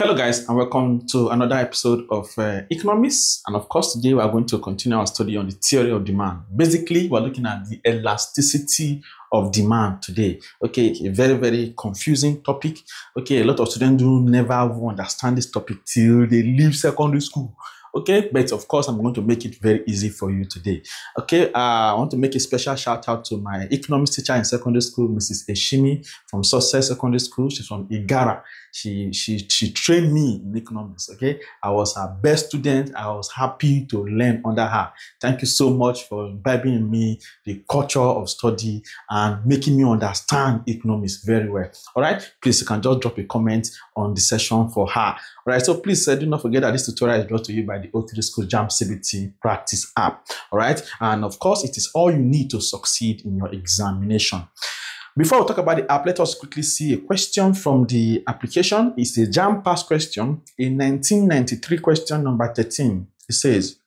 Hello guys, and welcome to another episode of Economics. And of course, today we are going to continue our study on the theory of demand. Basically, we're looking at the elasticity of demand today. Okay, a very confusing topic. Okay, a lot of students do never understand this topic till they leave secondary school. Okay, but of course, I'm going to make it very easy for you today. Okay, I want to make a special shout out to my economics teacher in secondary school, Mrs. Eshimi from Success Secondary School. She's from Igara. She trained me in economics. Okay, I was her best student. I was happy to learn under her. Thank you so much for imbibing in me the culture of study and making me understand economics very well. All right, please, you can just drop a comment on the session for her. All right, so please do not forget that this tutorial is brought to you by the O3 School JAMB CBT practice app. All right, and of course, it is all you need to succeed in your examination. Before we talk about the app, let us quickly see a question from the application. It's a JAMB pass question, a 1993 question number 13. It says,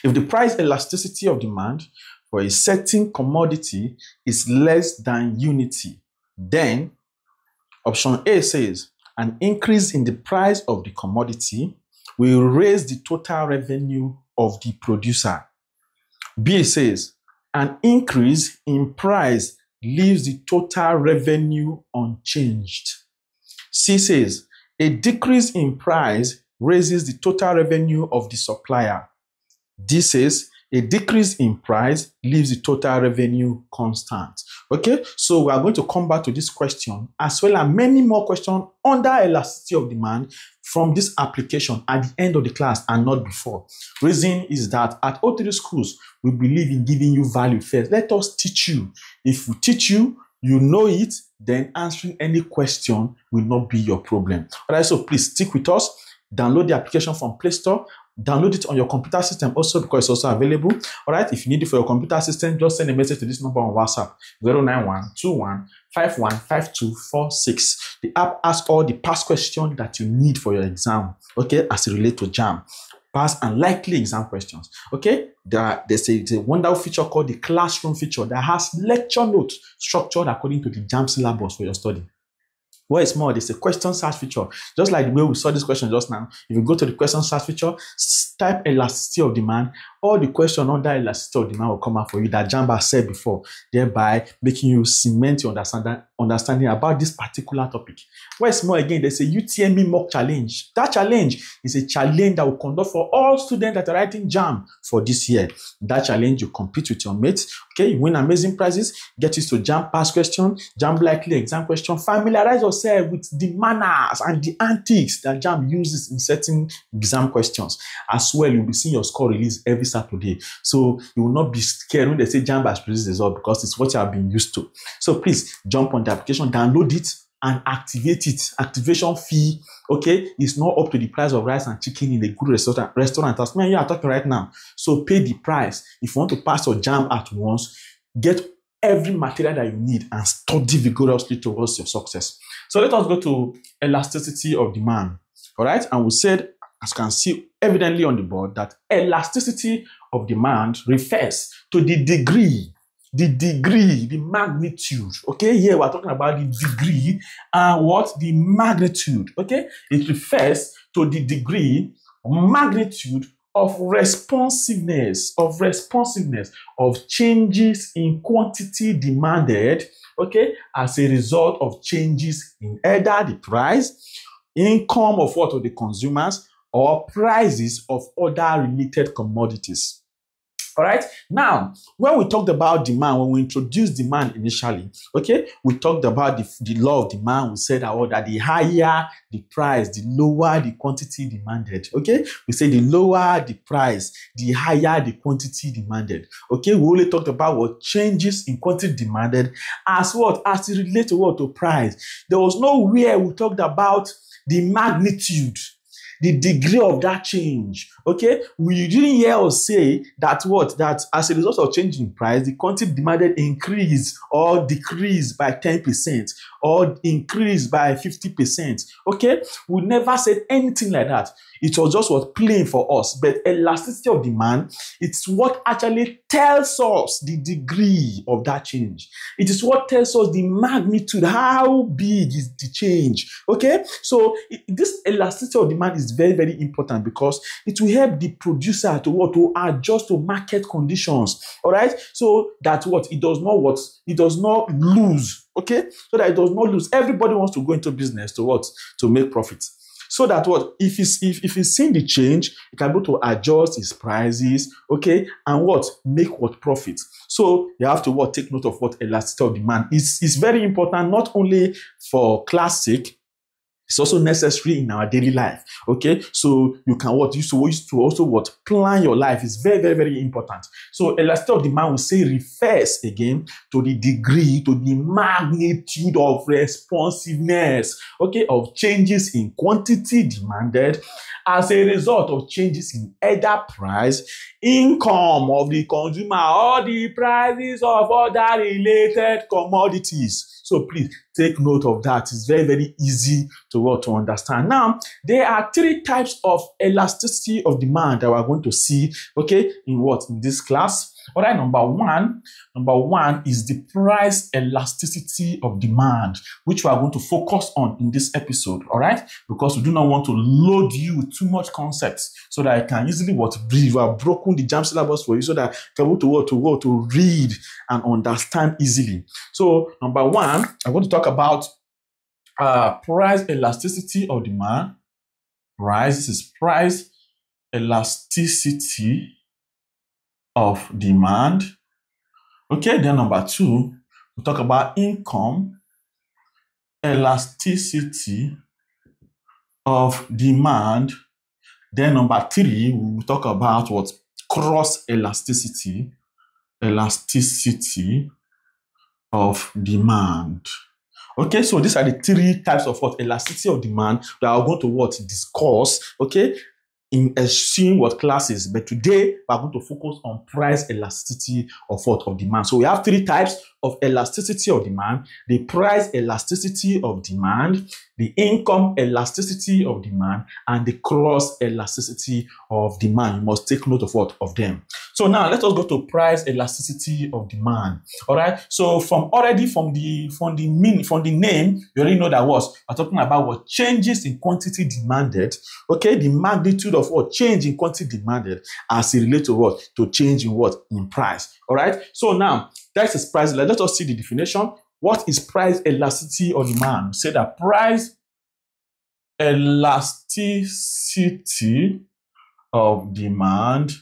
if the price elasticity of demand for a certain commodity is less than unity, then option A says, an increase in the price of the commodity will raise the total revenue of the producer. B says, an increase in price leaves the total revenue unchanged. C says, a decrease in price raises the total revenue of the supplier. D says, a decrease in price leaves the total revenue constant. Okay, so we are going to come back to this question as well as many more questions under elasticity of demand from this application at the end of the class and not before. Reason is that at O3 schools, we believe in giving you value first. Let us teach you. If we teach you, you know it, then answering any question will not be your problem. All right, so please stick with us. Download the application from Play Store. Download it on your computer system also because it's also available. All right, if you need it for your computer system, just send a message to this number on WhatsApp, 09121515246. The app asks all the past questions that you need for your exam, okay, as it relates to JAMB. Past and likely exam questions. Okay, there's a wonderful feature called the classroom feature that has lecture notes structured according to the JAMB syllabus for your study. What is more, there's a question search feature. Just like the way we saw this question just now, if you go to the question search feature, type elasticity of demand, all the question under elasticity of demand will come out for you that JAMB has said before, thereby making you cement your understanding about this particular topic. What is more, again, there's a UTME mock challenge. That challenge is a challenge that will conduct for all students that are writing JAMB for this year. That challenge, you compete with your mates, okay, you win amazing prizes, get used to JAMB past question, JAMB likely exam question, familiarize yourself with the manners and the antics that JAMB uses in certain exam questions. As well, you'll be seeing your score released every Saturday. So you will not be scared when they say JAMB has released the result because it's what you have been used to. So please jump on the application, download it, and activate it. Activation fee, okay, is not up to the price of rice and chicken in a good restaurant. As me and you are talking right now. So pay the price. If you want to pass your JAMB at once, get every material that you need and study vigorously towards your success. So let us go to elasticity of demand. All right, and we said, as you can see evidently on the board, that elasticity of demand refers to the degree, the magnitude. Okay, here we're talking about the degree and what? The magnitude. Okay, it refers to the degree, magnitude of responsiveness of changes in quantity demanded, okay, as a result of changes in either the price, income of what of the consumers, or prices of other related commodities. All right. Now, when we talked about demand, when we introduced demand initially, okay, we talked about the law of demand. We said that the higher the price, the lower the quantity demanded. Okay, we say the lower the price, the higher the quantity demanded. Okay, we only talked about what changes in quantity demanded as what? As it relates to what? To price. There was nowhere we talked about the magnitude, the degree of that change. Okay, we didn't hear us say that what? That as a result of change in price, the quantity demanded increase or decrease by 10%, or increase by 50%. Okay, we never said anything like that. It was just what playing for us. But elasticity of demand, it's what actually tells us the degree of that change. It is what tells us the magnitude, how big is the change. Okay, so this elasticity of demand is very, very important because it will help the producer to adjust to market conditions. All right, so that it does not lose. Okay, so that it does not lose. Everybody wants to go into business to make profits. So that if he's seeing the change, he can be able to adjust his prices, okay, and make profit. So you have to take note of what elasticity of demand is. It's very important, not only for classic, it's also necessary in our daily life. Okay, so you can use to also plan your life. Is very, very, very important. So elasticity of demand, we say, refers again to the degree, to the magnitude of responsiveness, okay, of changes in quantity demanded as a result of changes in either price, income of the consumer, or the prices of other related commodities. So please take note of that. It's very, very easy to understand. Now, there are three types of elasticity of demand that we're going to see, okay, in this class. All right, number one is the price elasticity of demand, which we are going to focus on in this episode. All right, because we do not want to load you with too much concepts, so that I can easily breathe. We have broken the JAMB syllabus for you, so that you can be able to read and understand easily. So number one, I'm going to talk about price elasticity of demand. This is price elasticity of demand. Okay, then number two, we talk about income elasticity of demand. Then number three, we talk about cross elasticity of demand. Okay, so these are the three types of elasticity of demand that I'm going to discuss, okay, in seeing classes. But today we're going to focus on price elasticity of demand. So we have three types of elasticity of demand: the price elasticity of demand, the income elasticity of demand, and the cross elasticity of demand. You must take note of them. So now let us go to price elasticity of demand. All right. So from the name, you already know that we're talking about changes in quantity demanded. Okay, the magnitude of change in quantity demanded as it relates to change in price. All right. So now that is price. Let us see the definition. What is price elasticity of demand? Say that price elasticity of demand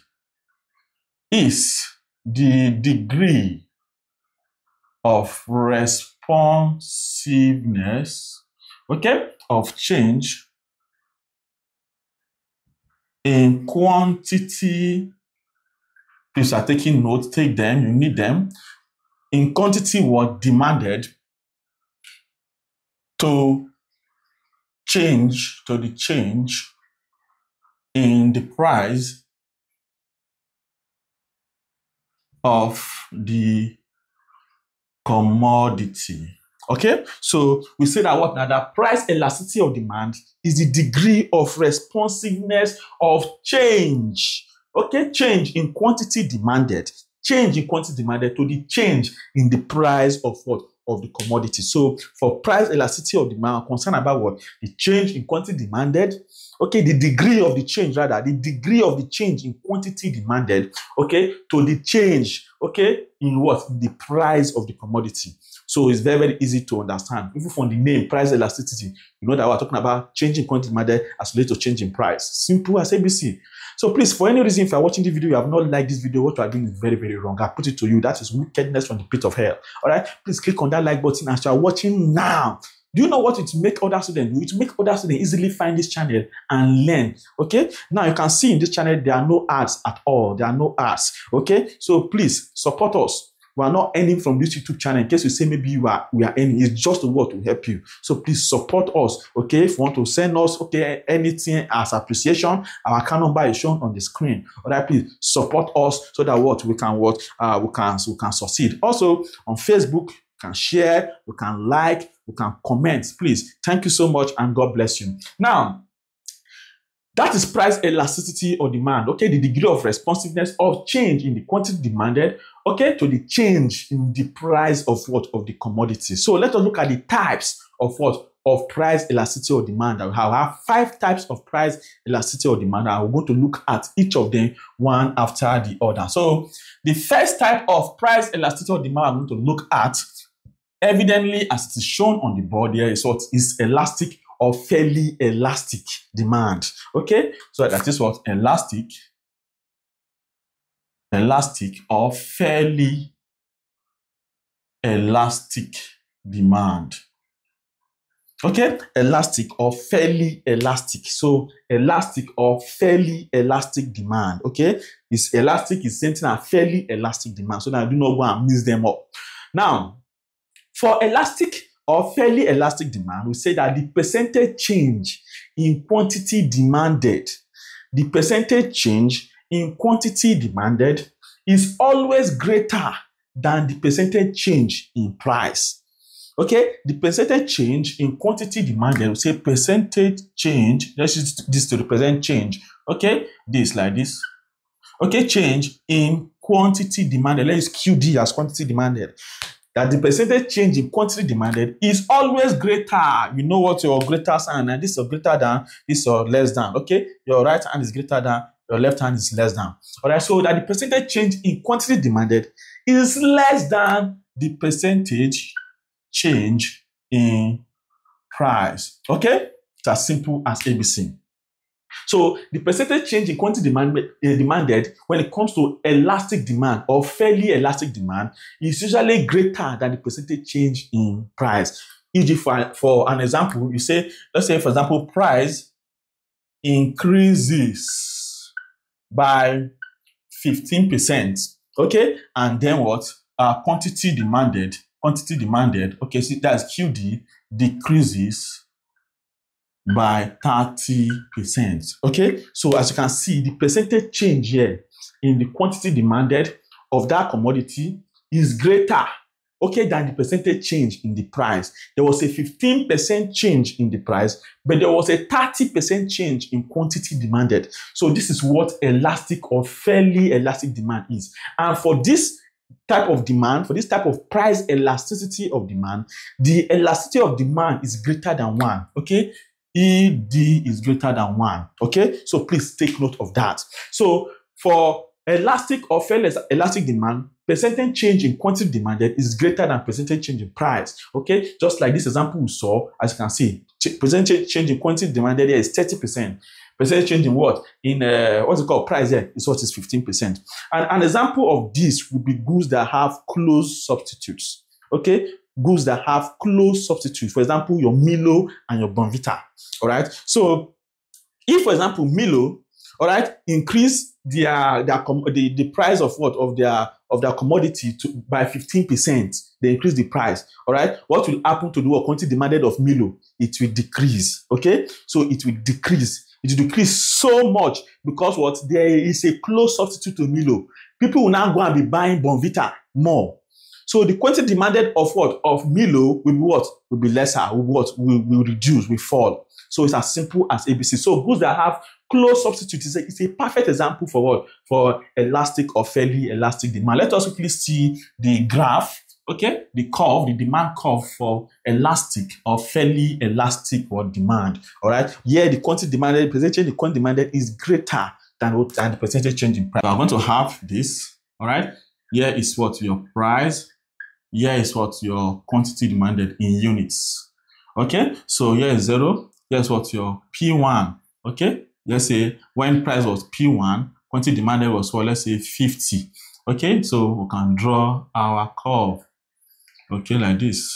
is the degree of responsiveness, okay, of change in quantity. Please are taking notes, take them, you need them. In quantity demanded to the change in the price of the commodity. Okay, so we say that the price elasticity of demand is the degree of responsiveness of change. Okay, change in quantity demanded. Change in quantity demanded to the change in the price of the commodity. So for price elasticity of demand, concerned about the change in quantity demanded. Okay, the degree of the change, the degree of the change in quantity demanded, okay, to the change, okay, in the price of the commodity. So it's very, very easy to understand. Even from the name, price elasticity, you know that we're talking about changing quantity demanded as related to change in price. Simple as ABC. So please, for any reason, if you're watching this video, you have not liked this video, what you are doing is very, very wrong. I put it to you. That is wickedness from the pit of hell. All right, please click on that like button as you are watching now. Do you know what it make other students do? It make other students easily find this channel and learn. Okay, now you can see in this channel there are no ads at all. There are no ads. Okay, so please support us. We are not earning from this YouTube channel. In case you say maybe we are earning, it's just a word to help you. So please support us. Okay, if you want to send us anything as appreciation, our account number is shown on the screen. All right, please support us so that we can succeed. Also on Facebook, can share, you can like, you can comment. Please, thank you so much and God bless you. Now, that is price elasticity of demand, okay? The degree of responsiveness of change in the quantity demanded, okay, to the change in the price of what? Of the commodity. So let us look at the types of what? Of price elasticity of demand. I have 5 types of price elasticity of demand. I'm going to look at each of them one after the other. So the first type of price elasticity of demand I'm going to look at, evidently as it is shown on the board here, is what is elastic or fairly elastic demand. Okay, so that is what elastic or fairly elastic demand. Okay, elastic or fairly elastic. So elastic or fairly elastic demand. Okay, is elastic is something a fairly elastic demand. So that I do not go and mix them up. Now, for elastic or fairly elastic demand, we say that the percentage change in quantity demanded, the percentage change in quantity demanded is always greater than the percentage change in price. Okay, the percentage change in quantity demanded, we say percentage change, let's use this to represent change. Okay, this like this. Okay, change in quantity demanded, let's use QD as quantity demanded. That the percentage change in quantity demanded is always greater. You know what your greater sign, and this is greater than, this is less than. Okay, your right hand is greater than, your left hand is less than. All right, so that the percentage change in quantity demanded is less than the percentage change in price. Okay, it's as simple as ABC. So the percentage change in quantity demanded when it comes to elastic demand or fairly elastic demand is usually greater than the percentage change in price. E.g., for an example, you say, let's say for example, price increases by 15%. Okay, and then what? Quantity demanded. Okay, so that's QD decreases by 30%. Okay, so as you can see, the percentage change here in the quantity demanded of that commodity is greater, okay, than the percentage change in the price. There was a 15% change in the price, but there was a 30% change in quantity demanded. So this is what elastic or fairly elastic demand is. And for this type of demand, for this type of price elasticity of demand, the elasticity of demand is greater than 1. Okay, ED is greater than 1. Okay, so please take note of that. So for elastic or fairly elastic demand, percentage change in quantity demanded is greater than percentage change in price. Okay, just like this example we saw, as you can see, percentage change in quantity demanded here is 30%. Percentage change in what? In what's it called? Price here is what is 15%. And an example of this would be goods that have close substitutes. Okay, goods that have close substitutes. For example, your Milo and your Bonvita. All right. So, if for example Milo, all right, increase the price of what of their commodity by 15%, they increase the price. All right. What will happen to the quantity demanded of Milo? It will decrease. Okay. So it will decrease. It will decrease so much because what? There is a close substitute to Milo. People will now go and be buying Bonvita more. So the quantity demanded of what? Of Milo will be what? Will be lesser. Will reduce, will fall. So it's as simple as ABC. So goods that have close substitutes, it's a perfect example for what? For elastic or fairly elastic demand. Let us quickly see the graph. Okay, the curve, the demand curve for elastic or fairly elastic or demand. All right, here the quantity demanded, percentage change in quantity demanded is greater than the percentage change in price. So I'm going to have this. All right, here is what your price. Here is what your quantity demanded in units. Okay, so here is 0. Here's what your P1. Okay, let's say when price was P1, quantity demanded was what? Let's say 50. Okay, so we can draw our curve. Okay, like this.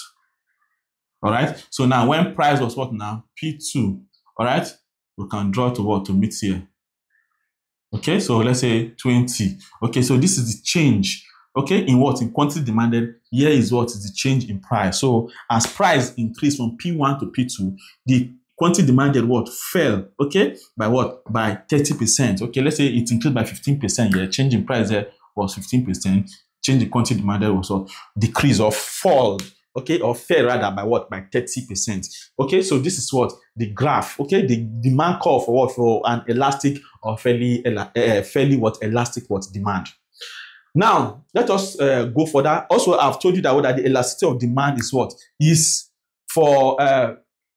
All right. So now when price was what now? P2. All right. We can draw to what? To meet here. Okay. So let's say 20. Okay. So this is the change. Okay. In what? In quantity demanded. Here is what is the change in price. So as price increased from P1 to P2, the quantity demanded what? Fell. Okay. By what? By 30%. Okay. Let's say it increased by 15%. Yeah. Change in price there was 15%. Change in quantity demanded was what? Decrease or fall okay, or fell rather by what? By 30%. Okay, so this is what? The graph, okay, the demand curve for what? For an elastic or fairly what? Elastic what? Demand. Now, let us go further. Also, I've told you that the elasticity of demand is what? Is for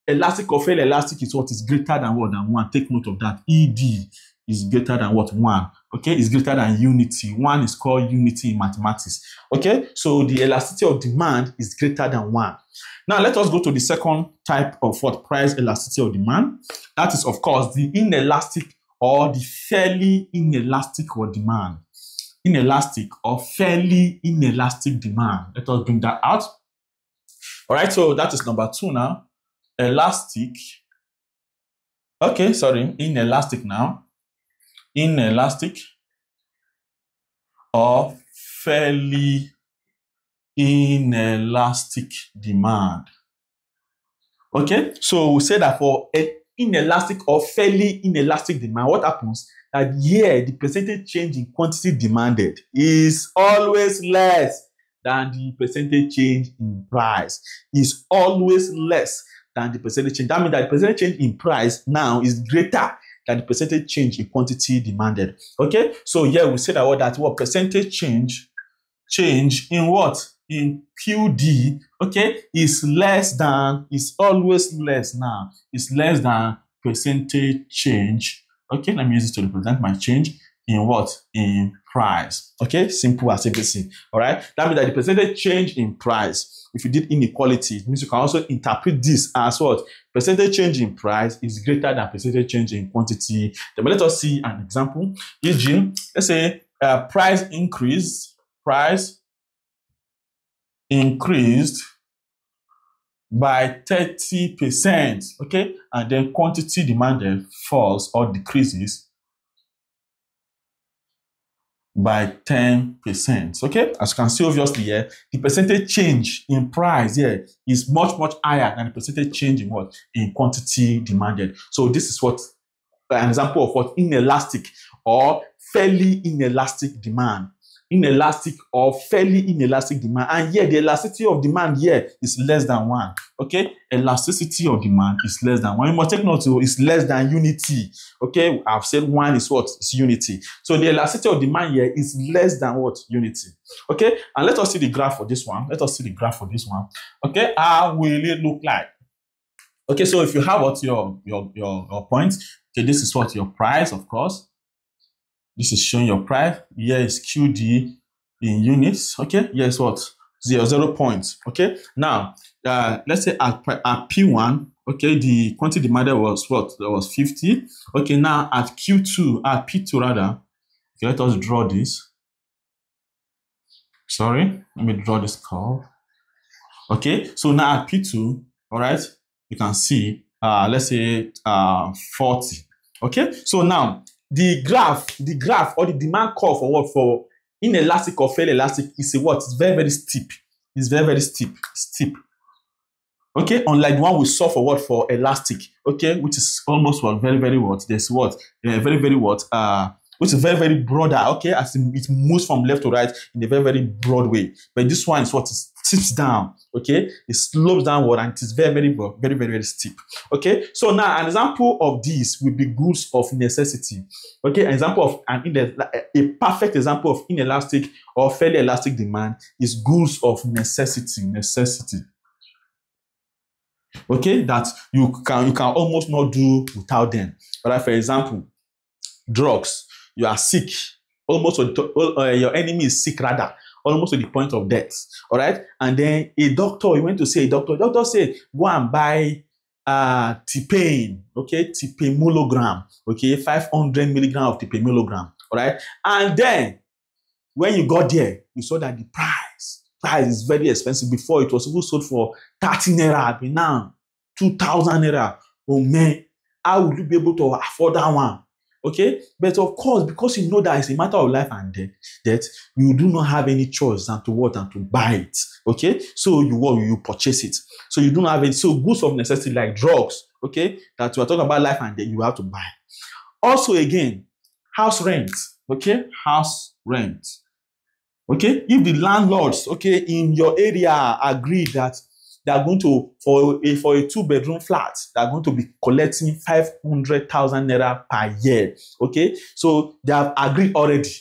elastic or fairly elastic is what? Is greater than what? Than 1. Take note of that. ED is greater than what? 1. Okay, is greater than unity. 1 is called unity in mathematics. Okay, so the elasticity of demand is greater than 1. Now, let us go to the second type of what? Price elasticity of demand. That is, of course, the inelastic or the fairly inelastic or demand. Inelastic or fairly inelastic demand. Let us bring that out. All right, so that is number 2 now. Elastic. Okay, sorry, inelastic now. Inelastic or fairly inelastic demand. Okay, so we say that for an inelastic or fairly inelastic demand, what happens? That here, the percentage change in quantity demanded is always less than the percentage change in price. Is always less than the percentage change. That means that the percentage change in price now is greater than the percentage change in quantity demanded. Okay, so here we say that what percentage change in what? In QD, okay, is always less now. It's less than percentage change. Okay, let me use it to represent my change in what? In price. Okay, simple as ABC. All right, that means that the percentage change in price, if you did inequality, it means you can also interpret this as what? Percentage change in price is greater than percentage change in quantity. Then let us see an example. E.g., let's say price increased by 30%, okay, and then quantity demanded falls or decreases by 10%. Okay, as you can see, obviously here, the percentage change in price here is much higher than the percentage change in what? In quantity demanded. So this is what an example of what? Inelastic or fairly inelastic demand. Inelastic or fairly inelastic demand. And here, the elasticity of demand here is less than 1. Okay? Elasticity of demand is less than 1. You must take note, it's less than unity. Okay? I've said 1 is what? It's unity. So the elasticity of demand here is less than what? Unity. Okay? And let us see the graph for this one. Okay? How will it look like? Okay, so if you have what your point, okay, this is what your price, of course. This is showing your price. Here is QD in units. Okay, here is what? 0 points. Okay, now let's say at P1, okay, the quantity demanded was what? That was 50. Okay, now at Q2, at P2 rather. Okay, let us draw this. Sorry, let me draw this curve. Okay, so now at P2, all right, you can see, let's say 40. Okay, so now the graph or the demand curve for what? For inelastic or fairly elastic is a what? It's very steep. It's very steep. Okay, unlike the one we saw for what? For elastic. Okay, which is almost what? Very what? There's what? Very what? Which is very broader. Okay, as it moves from left to right in a very broad way. But this one is what? It sits down. Okay, it slopes downward and it is very steep. Okay, so now an example of this will be goods of necessity. Okay, an example of a perfect example of inelastic or fairly elastic demand is goods of necessity. Okay, that you can almost not do without them. But for example, drugs. You are sick, your enemy is sick rather, almost to the point of death. All right, and then you went to see a doctor. Doctor said, go and buy T-pain, okay, T-pain, okay, 500 milligram of T-pain. All right, and then when you got there, you saw that the price is very expensive. Before it was even sold for 30 naira, but now 2,000 naira. Oh man, how would you be able to afford that one? Okay, but of course, because you know that it's a matter of life and death, you do not have any choice than to buy it. Okay, so you purchase it. So you do not have any. So goods of necessity like drugs, okay, that we are talking about life and death, you have to buy. Also, again, house rent. Okay, house rent. Okay, if the landlords, okay, in your area agree that they are going to, for a 2-bedroom flat, they are going to be collecting 500,000 naira per year. Okay, so they have agreed already.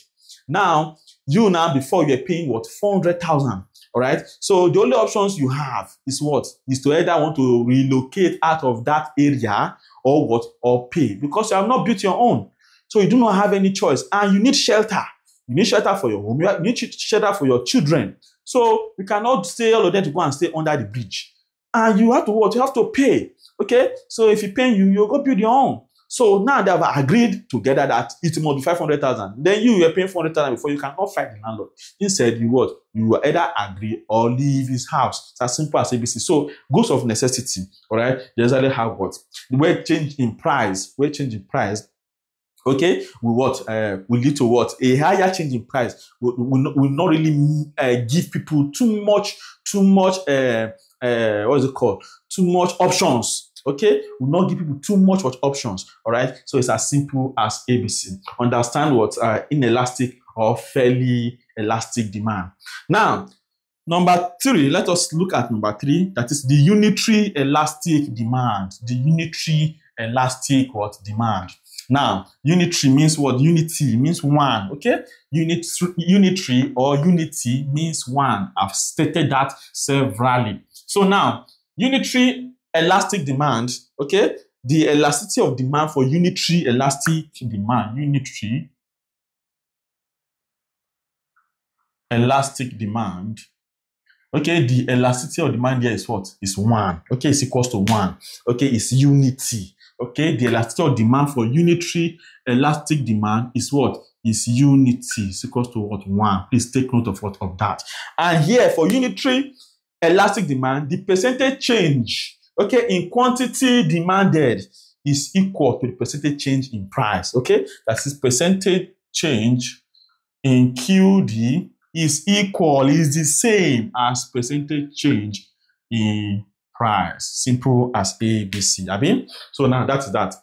Now, before you're paying what, 400,000. All right. So the only options you have is what? Is to either want to relocate out of that area or what? Or pay, because you have not built your own. So you do not have any choice, and you need shelter. You need shelter for your home. You need shelter for your children. So you cannot stay all of them to go and stay under the bridge. And you have to what? You have to pay. Okay. So if you pay, you go build your own. So now they have agreed together that it must be 500,000. Then you are paying 400,000 before, you cannot fight the landlord. Instead, you what? You will either agree or leave his house. It's as simple as ABC. So goods of necessity, all right? They usually have what? The way change in price, okay, will lead to what? A higher change in price will not really give people too much what is it called? Too much options. Okay, will not give people too much options. All right, so it's as simple as ABC. Understand what inelastic or fairly elastic demand. Now, number 3, let us look at number 3. That is the unitary elastic demand. The unitary elastic demand. Now, unitary means what? Unity means one. Okay, unitary or unity means one. I've stated that severally. So now, unitary elastic demand, okay, the elasticity of demand for unitary elastic demand, unitary elastic demand, okay, the elasticity of demand here is what? Is 1. Okay, it's equals to 1. Okay, it's unity. Okay, the elasticity of demand for unitary elastic demand is what? Is unity. It's equals to what? 1. Please take note of of that. And here for unitary elastic demand, the percentage change, okay, in quantity demanded is equal to the percentage change in price. Okay, that is percentage change in QD is the same as percentage change in price. Simple as ABC. So now that's that.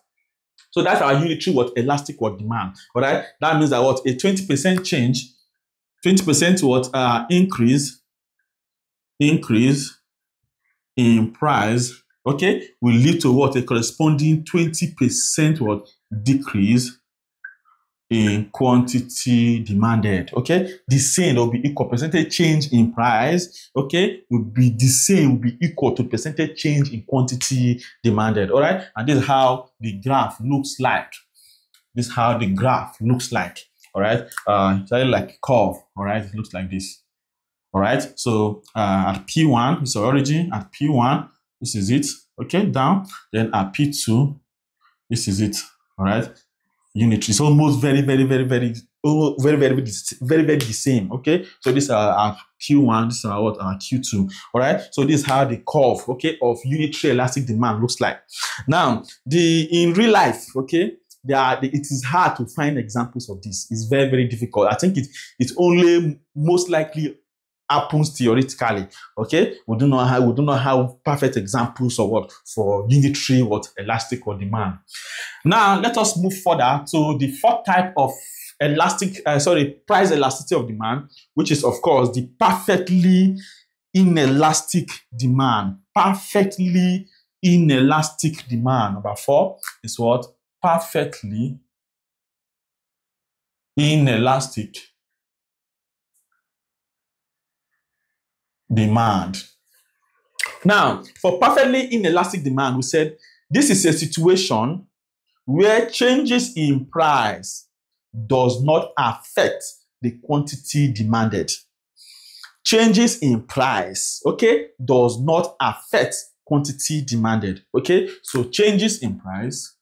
So that's our unitary elastic demand. All right, that means that a 20% change, 20% increase in price, okay, will lead to a corresponding 20% decrease in quantity demanded. Okay, the same will be equal. Percentage change in price, okay, will be the same, will be equal to percentage change in quantity demanded. All right, and this is how the graph looks like. This is how the graph looks like. All right, it's like a curve. All right, it looks like this. All right, so at P1 is our origin. At P1, this is it. Okay, down. Then at P2, this is it. All right, unitary. It's almost very the same. Okay, so this is our Q1. This is our Q2. All right, so this is how the curve, okay, of unitary elastic demand looks like. Now, in real life, okay, it is hard to find examples of this. It's very difficult. I think it's only most likely happens theoretically. Okay, we do not have perfect examples of for unitary elastic demand. Now let us move further to the fourth type of price elasticity of demand, which is of course the perfectly inelastic demand. Perfectly inelastic demand. Number 4 is what? Perfectly inelastic demand. Now, for perfectly inelastic demand, we said this is a situation where changes in price does not affect the quantity demanded. Changes in price, okay, does not affect quantity demanded. Okay, so changes in price,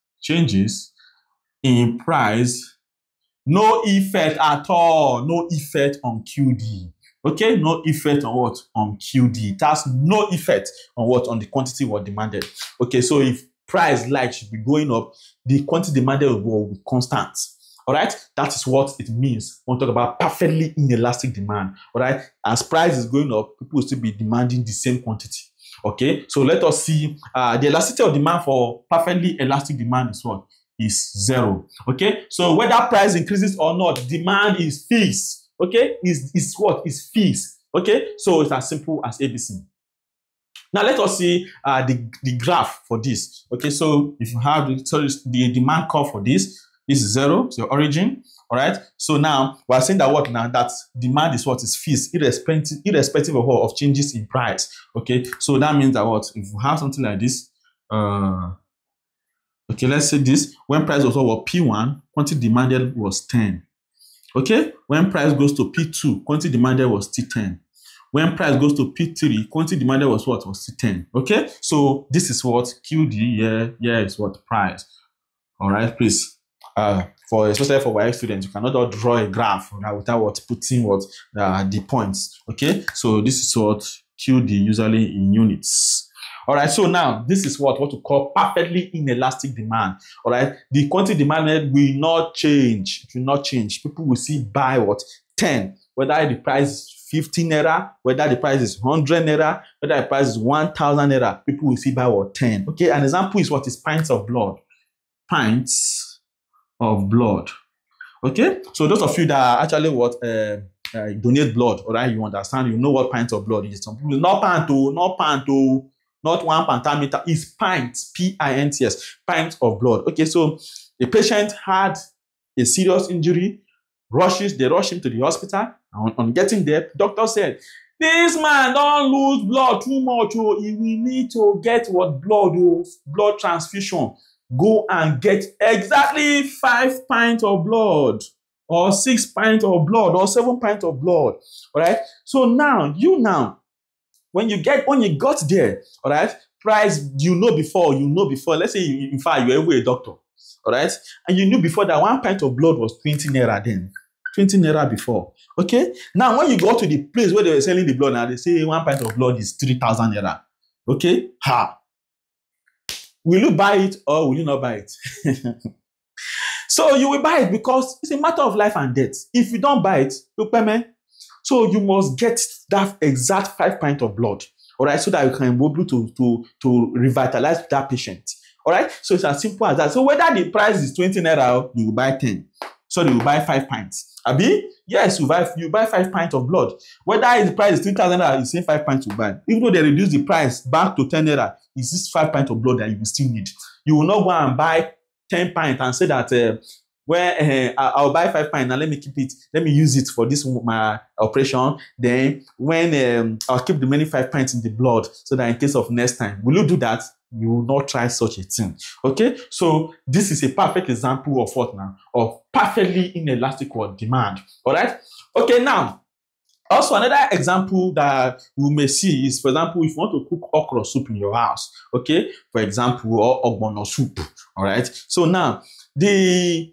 no effect at all, no effect on QD. Okay, no effect on what? On QD. It has no effect on what? On the quantity demanded. Okay, so if price should be going up, the quantity demanded will be constant. All right, that is what it means when we talk about perfectly inelastic demand. All right, as price is going up, people will still be demanding the same quantity. Okay, so let us see the elasticity of demand for perfectly elastic demand is what? Is 0. Okay, so whether price increases or not, demand is fixed. Okay, is what? Is fixed. Okay, so it's as simple as ABC. Now let us see the graph for this. Okay, so if you have the demand curve for this is 0, it's your origin. All right. So now we're saying that what now that demand is what is fixed, irrespective of what of changes in price. Okay, so that means that what if you have something like this, okay, let's say this when price was over P1, quantity demanded was 10. Okay, when price goes to P2, quantity demanded was T10. When price goes to P3, quantity demanded was what? Was T10. Okay, so this is what QD, yeah, is what price. All right, please. Especially for WAEC students, you cannot just draw a graph without what putting what the points. Okay, so this is what QD usually in units. All right, so now this is what we call perfectly inelastic demand. All right, the quantity demanded will not change. It will not change. People will see buy what 10, whether the price is 15 naira, whether the price is 100 naira, whether the price is 1,000 naira. People will see buy what 10. Okay, an example is what is pints of blood. Pints of blood. Okay, so those of you that are actually what donate blood, all right, you understand, you know what pints of blood is. Some people not panto, not 1 pentameter, it's pints, P-I-N-T-S, pints of blood. Okay, so the patient had a serious injury, they rush him to the hospital. On getting there, doctor said, this man don't lose blood too much, oh, he will need to get what blood transfusion. Go and get exactly 5 pints of blood, or 6 pints of blood, or 7 pints of blood. All right. So now, when you got there, all right, price you know before. Let's say in fact you were a doctor, all right, and you knew before that 1 pint of blood was 20 naira then. 20 naira before. Okay. Now when you go to the place where they were selling the blood, now they say 1 pint of blood is 3,000 naira. Okay. Will you buy it or will you not buy it? So you will buy it because it's a matter of life and death. If you don't buy it, you payment. So you must get that exact 5 pints of blood, all right, so that you can be able to revitalize that patient. All right. So it's as simple as that. So whether the price is 20 naira, you will buy 10. So you will buy 5 pints. Abi? Yes, you buy 5 pints of blood. Whether the price is 3,000 naira, you say 5 pints to buy. Even though they reduce the price back to 10 naira, it's this 5 pints of blood that you will still need. You will not go and buy 10 pints and say that I'll buy 5 pints and let me use it for this my operation. Then when I'll keep the remaining 5 pints in the blood so that in case of next time, will you do that? You will not try such a thing. Okay, so this is a perfect example of what now? Of perfectly inelastic demand. All right. Okay, now also another example that we may see is, for example, if you want to cook okra soup in your house, okay, for example, or ogbono soup. All right. So now the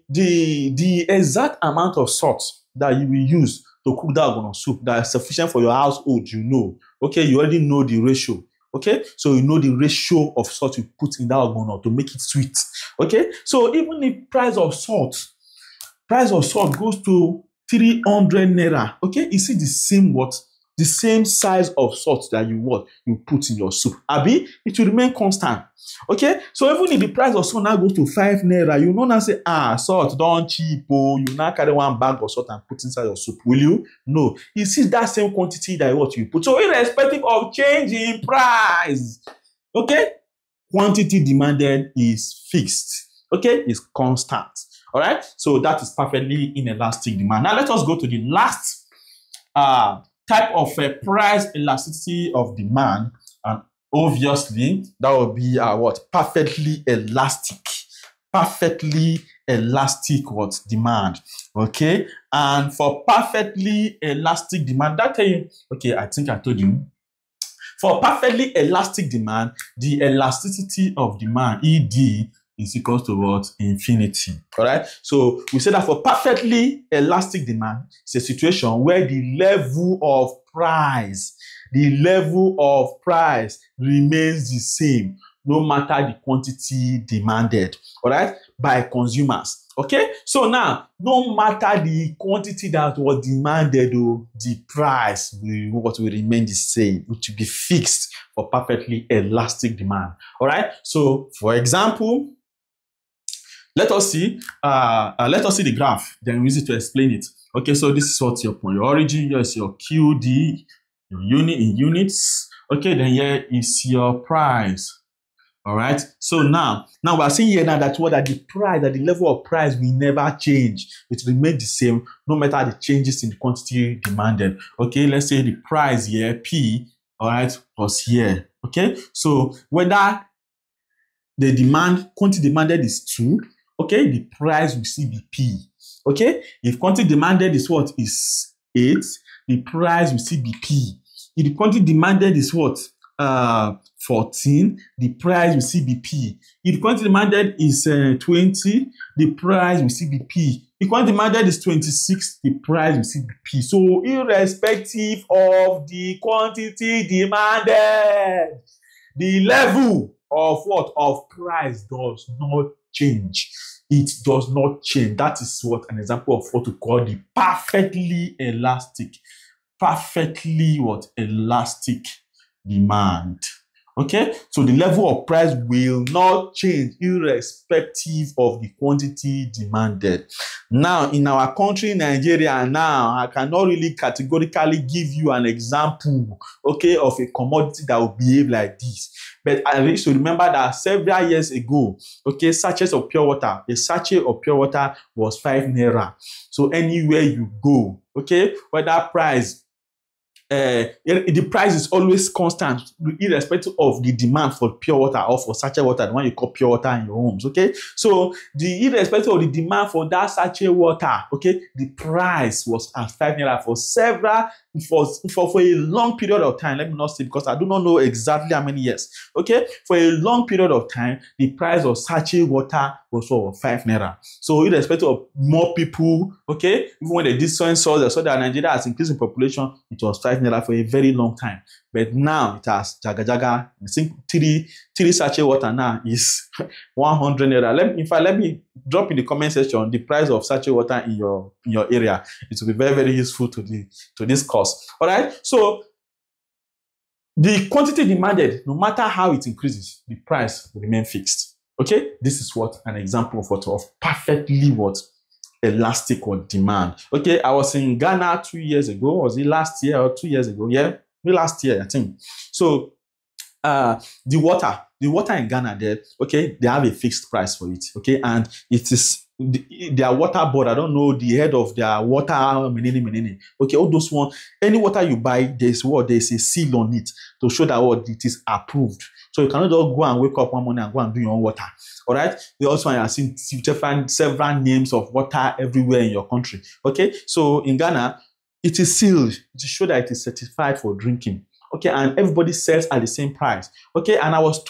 exact amount of salt that you will use to cook that ogbono soup that is sufficient for your household, you know. Okay, you already know the ratio. Okay, so you know the ratio of salt you put in that ogbono to make it sweet. Okay, so even the price of salt goes to 300 naira. Okay, you see the same size of salt that you put in your soup. Abi, it will remain constant. Okay, so even if the price of salt now goes to 5 naira, you know now say, salt don't cheap, oh, you now carry 1 bag of salt and put inside your soup. Will you? No. You see that same quantity that what you put. So irrespective of change in price, okay, quantity demanded is fixed. Okay, it's constant. All right, so that is perfectly inelastic demand. Now let us go to the last type of price elasticity of demand, and obviously that will be what? Perfectly elastic demand. Okay, and for perfectly elastic demand, that tell you, okay, I think I told you. For perfectly elastic demand, the elasticity of demand, ED, is equals to what? Infinity. All right. So we say that for perfectly elastic demand, it's a situation where the level of price remains the same no matter the quantity demanded, all right, by consumers. Okay. So now, no matter the quantity that was demanded, the price will remain the same, which will be fixed for perfectly elastic demand. All right. So for example, let us see the graph, then we use it to explain it. Okay, so this is what your point. Your origin, here is your QD, your unit in units. Okay, then here is your price. All right. So now we're seeing here now that the price, that the level of price will never change. It will remain the same no matter the changes in the quantity demanded. Okay, let's say the price here, P, all right, was here. Okay, so whether the quantity demanded is 2, okay, the price will still be P. Okay, if quantity demanded is what? Is 8, the price will still be P. If the quantity demanded is what? 14, the price will still be P. If the quantity demanded is 20, the price will still be P. If quantity demanded is 26, the price will still be P. So irrespective of the quantity demanded, the level of what? Of price does not change. It does not change. That is what an example of what we call the perfectly elastic demand. Okay, so the level of price will not change irrespective of the quantity demanded. Now, in our country, Nigeria, now I cannot really categorically give you an example, okay, of a commodity that will behave like this. But I need to remember that several years ago, okay, a sachet of pure water was 5 naira. So anywhere you go, okay, whether price, the price is always constant, irrespective of the demand for pure water or for sachet water, the one you call pure water in your homes. Okay, so irrespective of the demand for that sachet water, okay, the price was at 5 naira for a long period of time. Let me not say, because I do not know exactly how many years. Okay, for a long period of time, the price of sachet water was for 5 naira. So irrespective of more people, okay, even when the distance saw that Nigeria has increased in population, it was 5 naira for a very long time. But now it has jaga. I think three sachet water now is 100 naira. Let me drop in the comment section the price of sachet water in your area. It will be very, very useful to this course. All right. So the quantity demanded, no matter how it increases, the price will remain fixed. Okay, this is what an example of perfectly elastic demand. Okay, I was in Ghana 2 years ago. Was it last year or 2 years ago? Yeah, last year, I think. So the water in Ghana there, okay, they have a fixed price for it. Okay, and it is their water board. I don't know the head of their water. Okay, all those ones. Any water you buy, there's a seal on it to show that it is approved. So you cannot just go and wake up one morning and go and do your own water. All right. You also have seen several names of water everywhere in your country. Okay. So in Ghana, it is sealed to show that it is certified for drinking. Okay, and everybody sells at the same price. Okay, and I was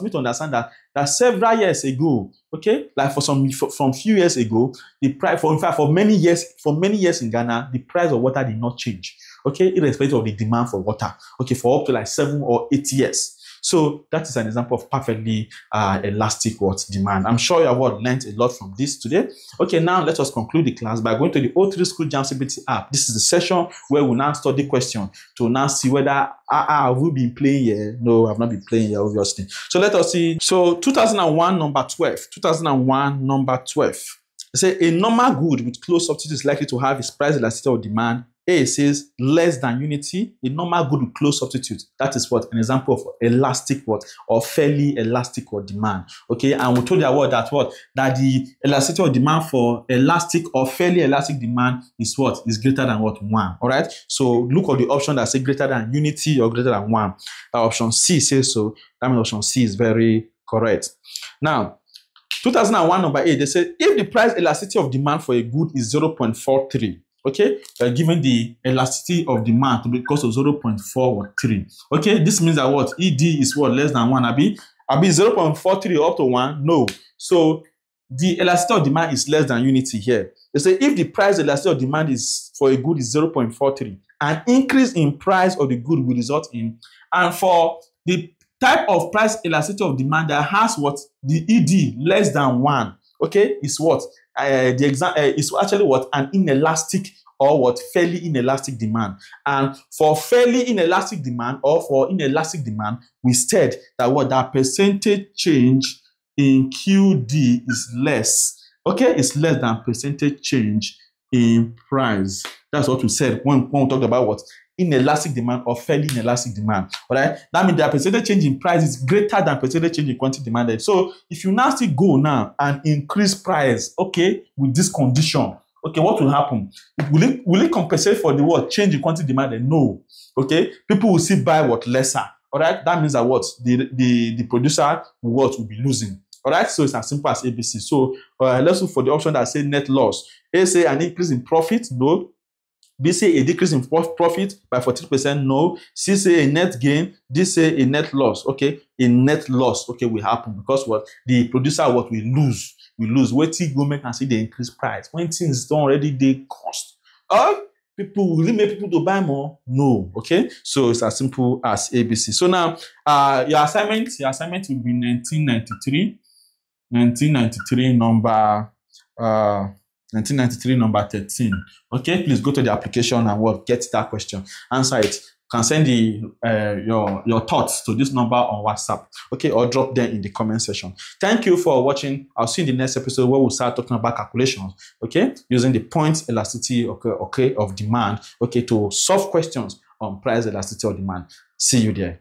made to understand that several years ago, okay, like from few years ago, the price for many years in Ghana, the price of water did not change. Okay, irrespective of the demand for water. Okay, for up to like 7 or 8 years. So that is an example of perfectly elastic demand. I'm sure you have learned a lot from this today. Okay, now let us conclude the class by going to the O3 School JAMB CBT app. This is the session where we'll now study question to now see whether have we been playing here? No, I've not been playing here, obviously. So let us see. So 2001 number 12. 2001 number 12. They say a normal good with closed substitute is likely to have its price elasticity of demand. A says less than unity. A normal good with closed substitute. That is an example of elastic or fairly elastic demand. Okay, and we told you that the elasticity of demand for elastic or fairly elastic demand is is greater than 1. All right. So look at the option that says greater than unity or greater than 1. Option C says so. That means option C is very correct. Now, 2001 number 8, they said if the price elasticity of demand for a good is 0.43, okay, given the elasticity of demand to be equal to 0.43, okay, this means that ED is less than 1, Abi 0.43 up to 1? No. So the elasticity of demand is less than unity here. They say if the price elasticity of demand is for a good is 0.43, an increase in price of the good will result in, and for the type of price elasticity of demand that has the ED less than 1, okay, is is actually an inelastic or fairly inelastic demand. And for fairly inelastic demand or for inelastic demand, we said that that percentage change in QD is less. Okay, it's less than percentage change in price. That's what we said when we talked about inelastic demand or fairly inelastic demand. All right, that means the percentage change in price is greater than percentage change in quantity demanded. So if you now still go now and increase price, okay, with this condition, okay, what will happen? Will it compensate for the what change in quantity demanded? No. Okay, people will still buy what lesser. All right, that means that what the producer will be losing. All right, so it's as simple as ABC. So let's look for the option that say net loss. A say an increase in profit, no. B say a decrease in profit by 40%, no. C say a net gain. D say a net loss. Okay, a net loss, okay, will happen because what the producer what will lose. We lose. Wait till government can see the increased price. When things don't already they cost. People will it make people to buy more? No. Okay, so it's as simple as ABC. So now your assignment will be 1993 number 1993 number 13. Okay, please go to the application and what get that question, answer it. You can send your thoughts to this number on WhatsApp, okay, or drop them in the comment section. Thank you for watching. I'll see you in the next episode where we'll start talking about calculations, okay, using the point elasticity, okay, of demand, okay, to solve questions on price elasticity of demand. See you there.